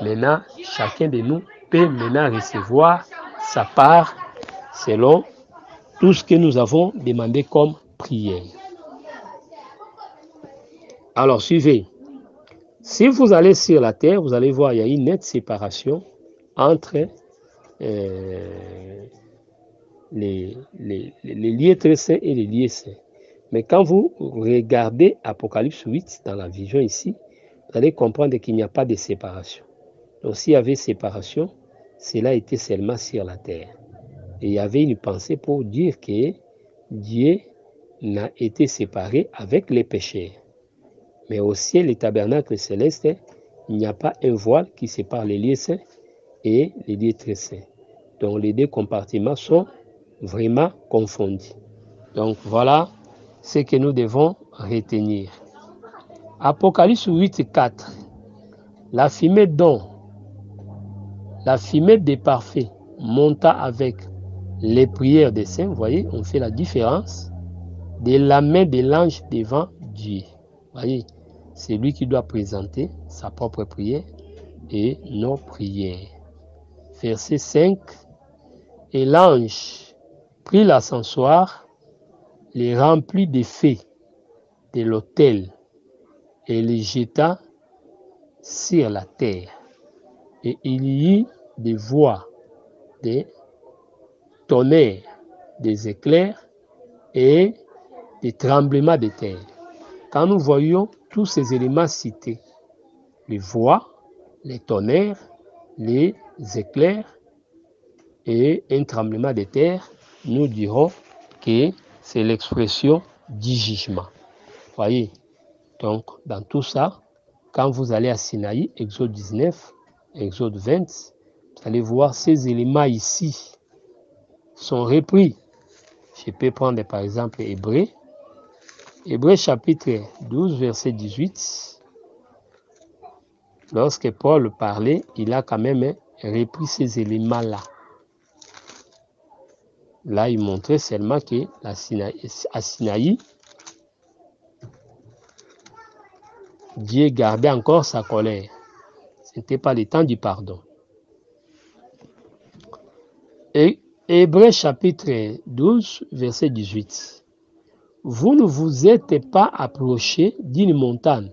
maintenant, chacun de nous peut maintenant recevoir sa part selon tout ce que nous avons demandé comme prière. Alors, suivez. Si vous allez sur la terre, vous allez voir, il y a une nette séparation entre les lieux très saints et les lieux saints. Mais quand vous regardez Apocalypse 8 dans la vision ici, vous allez comprendre qu'il n'y a pas de séparation. Donc s'il y avait séparation, cela était seulement sur la terre. Et il y avait une pensée pour dire que Dieu n'a été séparé avec les pécheurs. Mais au ciel, les tabernacles célestes, il n'y a pas un voile qui sépare les lieux saints et les lieux très saints. Donc les deux compartiments sont vraiment confondus. Donc voilà ce que nous devons retenir. Apocalypse 8, 4. La fumée des parfaits monta avec les prières des saints. Vous voyez, on fait la différence de la main de l'ange devant Dieu. Vous voyez, c'est lui qui doit présenter sa propre prière et nos prières. Verset 5. Et l'ange prit l'ascensoir, les remplit des feux de l'autel et les jeta sur la terre. Et il y eut des voix, des tonnerres, des éclairs et des tremblements de terre. Quand nous voyons tous ces éléments cités, les voix, les tonnerres, les éclairs et un tremblement de terre, nous dirons que c'est l'expression du jugement. Voyez, donc dans tout ça, quand vous allez à Sinaï, Exode 19, Exode 20, vous allez voir ces éléments ici sont repris. Je peux prendre par exemple Hébreux. Hébreux chapitre 12, verset 18. Lorsque Paul parlait, il a quand même repris ces éléments-là. Là, il montrait seulement que à Sinaï, Dieu gardait encore sa colère. Ce n'était pas le temps du pardon. Et Hébreux chapitre 12, verset 18. Vous ne vous êtes pas approchés d'une montagne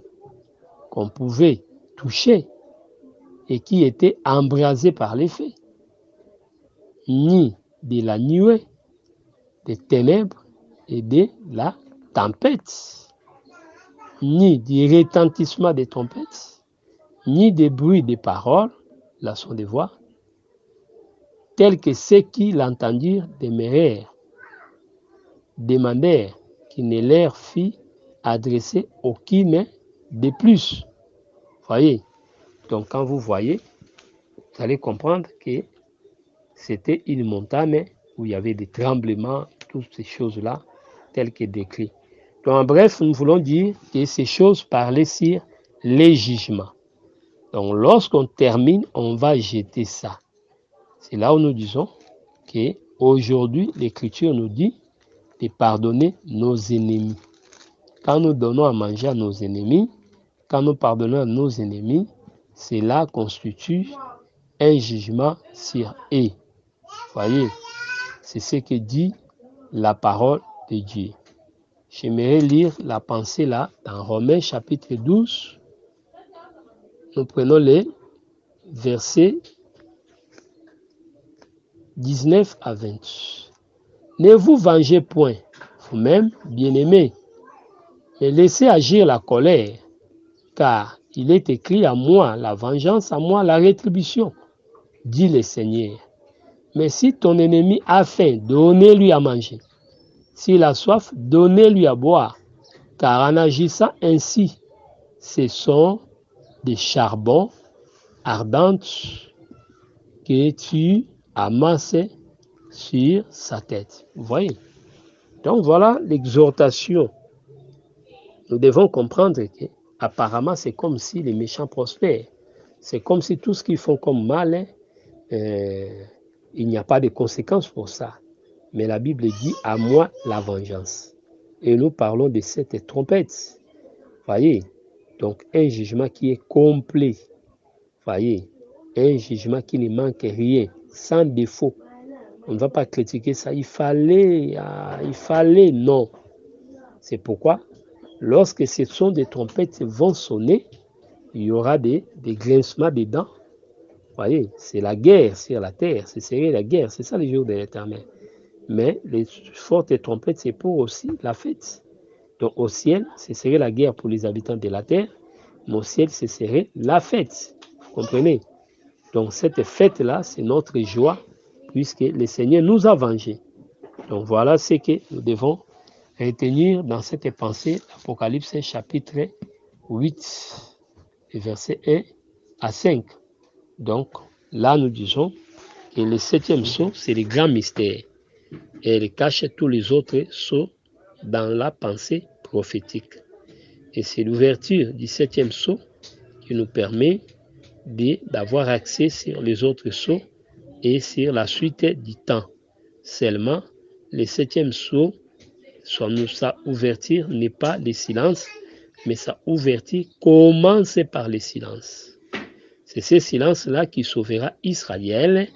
qu'on pouvait toucher et qui était embrasée par les feux, ni de la nuée, des ténèbres et de la tempête, ni du retentissement des trompettes, ni des bruits de paroles, la son de voix, tels que ceux qui l'entendirent demeurèrent, demandèrent qu'il ne leur fît adresser aucune de plus. Voyez, donc quand vous voyez, vous allez comprendre que c'était une montagne où il y avait des tremblements, toutes ces choses-là, telles que décrites. Donc en bref, nous voulons dire que ces choses parlaient sur les jugements. Donc lorsqu'on termine, on va jeter ça. C'est là où nous disons qu'aujourd'hui, l'Écriture nous dit de pardonner nos ennemis. Quand nous donnons à manger à nos ennemis, quand nous pardonnons à nos ennemis, cela constitue un jugement sur eux. Voyez, c'est ce que dit la parole de Dieu. J'aimerais lire la pensée là dans Romains chapitre 12. Nous prenons les versets 19 à 20. Ne vous vengez point, vous-même, bien-aimés, mais laissez agir la colère, car Il est écrit à moi la vengeance, à moi la rétribution, dit le Seigneur. Mais si ton ennemi a faim, donnez-lui à manger. S'il a soif, donnez-lui à boire. Car en agissant ainsi, ce sont des charbons ardentes que tu amasses sur sa tête. Vous voyez? Donc voilà l'exhortation. Nous devons comprendre que apparemment c'est comme si les méchants prospèrent. C'est comme si tout ce qu'ils font comme mal, il n'y a pas de conséquences pour ça. Mais la Bible dit à moi la vengeance. Et nous parlons de cette trompette. Voyez? Donc un jugement qui est complet. Voyez? Un jugement qui ne manque rien, sans défaut. On ne va pas critiquer ça. Il fallait, non. C'est pourquoi, lorsque ce son des trompettes vont sonner, il y aura des grincements des dents. Voyez, c'est la guerre sur la terre. Ce serait la guerre. C'est ça le jour de l'Éternel. Mais les fortes trompettes, c'est pour aussi la fête. Donc au ciel, ce serait la guerre pour les habitants de la terre. Mais au ciel, ce serait la fête. Vous comprenez? Donc cette fête-là, c'est notre joie, puisque le Seigneur nous a vengés. Donc voilà ce que nous devons retenir dans cette pensée, Apocalypse chapitre 8, versets 1 à 5. Donc là, nous disons que le 7e sceau, c'est le grand mystère. Et il cache tous les autres sceaux dans la pensée prophétique. Et c'est l'ouverture du 7e sceau qui nous permet d'avoir accès sur les autres sceaux et sur la suite du temps. Seulement, le 7e sceau, sa ouverture n'est pas le silence, mais sa ouverture commence par le silence. C'est ce silence-là qui sauvera Israël,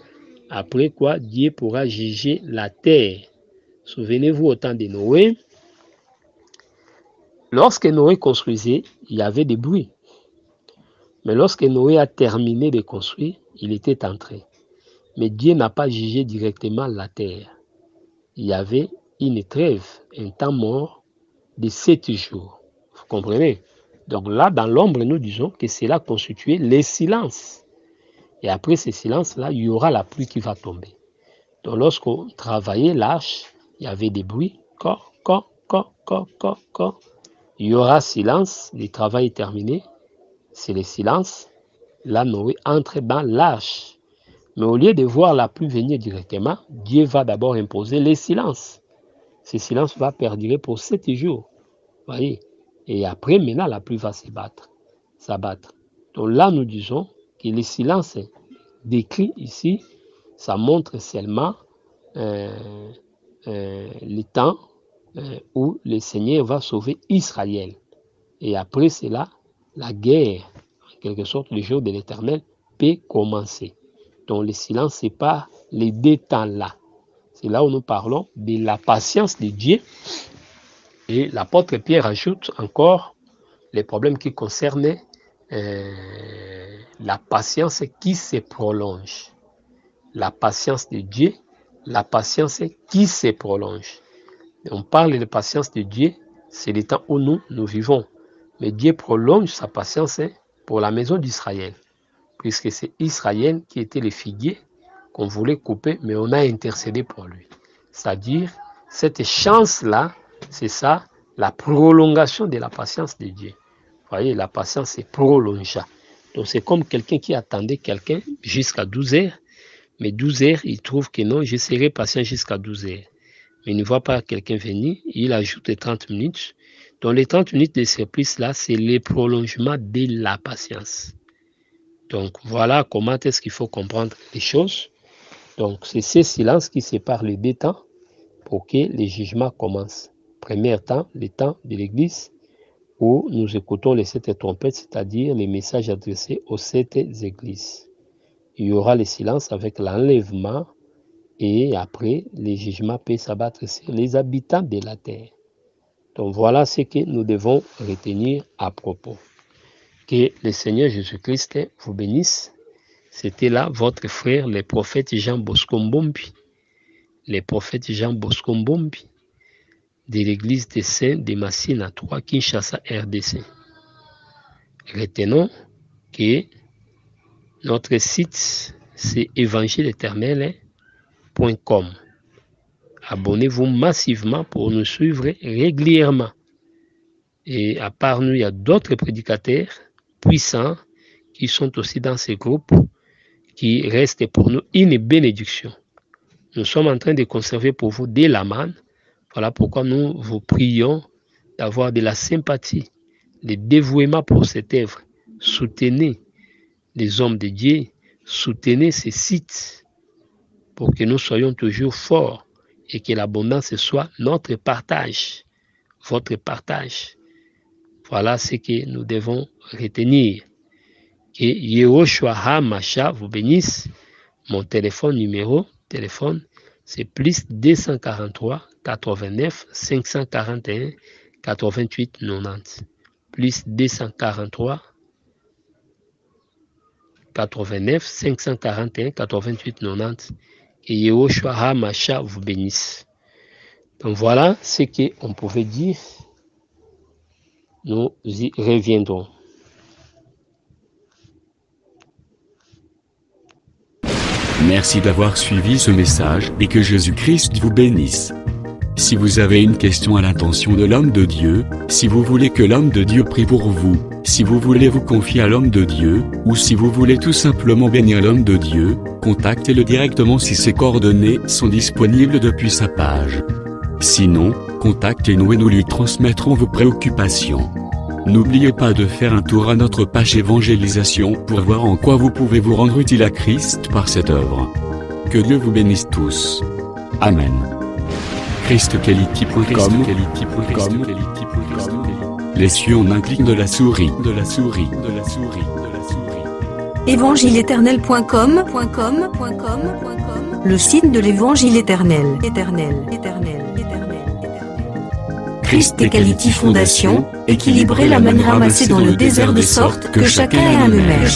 après quoi Dieu pourra juger la terre. Souvenez-vous au temps de Noé, lorsque Noé construisait, il y avait des bruits. Mais lorsque Noé a terminé de construire, il était entré. Mais Dieu n'a pas jugé directement la terre. Il y avait une trêve, un temps mort de 7 jours. Vous comprenez? Donc là, dans l'ombre, nous disons que cela constituait le silence. Et après ce silence-là, il y aura la pluie qui va tomber. Donc lorsqu'on travaillait l'arche, il y avait des bruits. Il y aura silence, le travail est terminé. C'est le silence. Là, Noé entre dans l'arche. Mais au lieu de voir la pluie venir directement, Dieu va d'abord imposer le silence. Ce silence va perdurer pour 7 jours. Voyez? Et après, maintenant, la pluie va s'abattre. Donc là, nous disons que le silence décrit ici, ça montre seulement le temps où le Seigneur va sauver Israël. Et après cela, la guerre, en quelque sorte, le jour de l'Éternel, peut commencer. Donc le silence, ce n'est pas les 2 temps-là. C'est là où nous parlons de la patience de Dieu. Et l'apôtre Pierre ajoute encore les problèmes qui concernent la patience qui se prolonge. La patience de Dieu, la patience qui se prolonge. Et on parle de patience de Dieu, c'est le temps où nous vivons. Mais Dieu prolonge sa patience pour la maison d'Israël. Puisque c'est Israël qui était le figuier qu'on voulait couper, mais on a intercédé pour lui. C'est-à-dire, cette chance-là, c'est ça, la prolongation de la patience de Dieu. Vous voyez, la patience est prolongée. Donc c'est comme quelqu'un qui attendait quelqu'un jusqu'à 12 heures, mais 12 heures, il trouve que non, je serai patient jusqu'à 12 heures. Mais il ne voit pas quelqu'un venir, il ajoute les 30 minutes. Donc les 30 minutes de surplus-là, c'est le prolongement de la patience. Donc voilà comment est-ce qu'il faut comprendre les choses. Donc c'est ce silence qui sépare les 2 temps pour que les jugements commencent. Premier temps, le temps de l'Église, où nous écoutons les 7 trompettes, c'est-à-dire les messages adressés aux 7 églises. Il y aura le silence avec l'enlèvement et après, les jugements peuvent s'abattre sur les habitants de la terre. Donc voilà ce que nous devons retenir à propos. Que le Seigneur Jésus-Christ vous bénisse. C'était là votre frère, le prophète Jean Bosco Mbombi. Le prophète Jean Bosco Mbombi de l'église des Saints de Massina 3, Kinshasa, RDC. retenons que notre site, c'est évangile-éternel.com. Abonnez-vous massivement pour nous suivre régulièrement. Et à part nous, il y a d'autres prédicateurs puissants qui sont aussi dans ces groupes, qui restent pour nous une bénédiction. Nous sommes en train de conserver pour vous de la manne. Voilà pourquoi nous vous prions d'avoir de la sympathie, de dévouement pour cette œuvre. Soutenez les hommes de Dieu, soutenez ces sites pour que nous soyons toujours forts et que l'abondance soit notre partage, votre partage. Voilà ce que nous devons retenir. Que Yehoshua HaMashiach vous bénisse. Mon téléphone, c'est plus 243 89 541 88 90. Plus 243 89 541 88 90. Que Yehoshua HaMashiach vous bénisse. Donc voilà ce qu'on pouvait dire. Nous y reviendrons. Merci d'avoir suivi ce message et que Jésus-Christ vous bénisse. Si vous avez une question à l'intention de l'homme de Dieu, si vous voulez que l'homme de Dieu prie pour vous, si vous voulez vous confier à l'homme de Dieu, ou si vous voulez tout simplement bénir l'homme de Dieu, contactez-le directement si ses coordonnées sont disponibles depuis sa page. Sinon, contactez-nous et nous lui transmettrons vos préoccupations. N'oubliez pas de faire un tour à notre page évangélisation pour voir en quoi vous pouvez vous rendre utile à Christ par cette œuvre. Que Dieu vous bénisse tous. Amen. ChristQuality.com. Les cieux en un clic de la souris. Évangile-éternel.com. Le site de l'Évangile éternel. Christ Equality Fondation, équilibrer la manne ramassée dans le désert de sorte que chacun ait un eumère.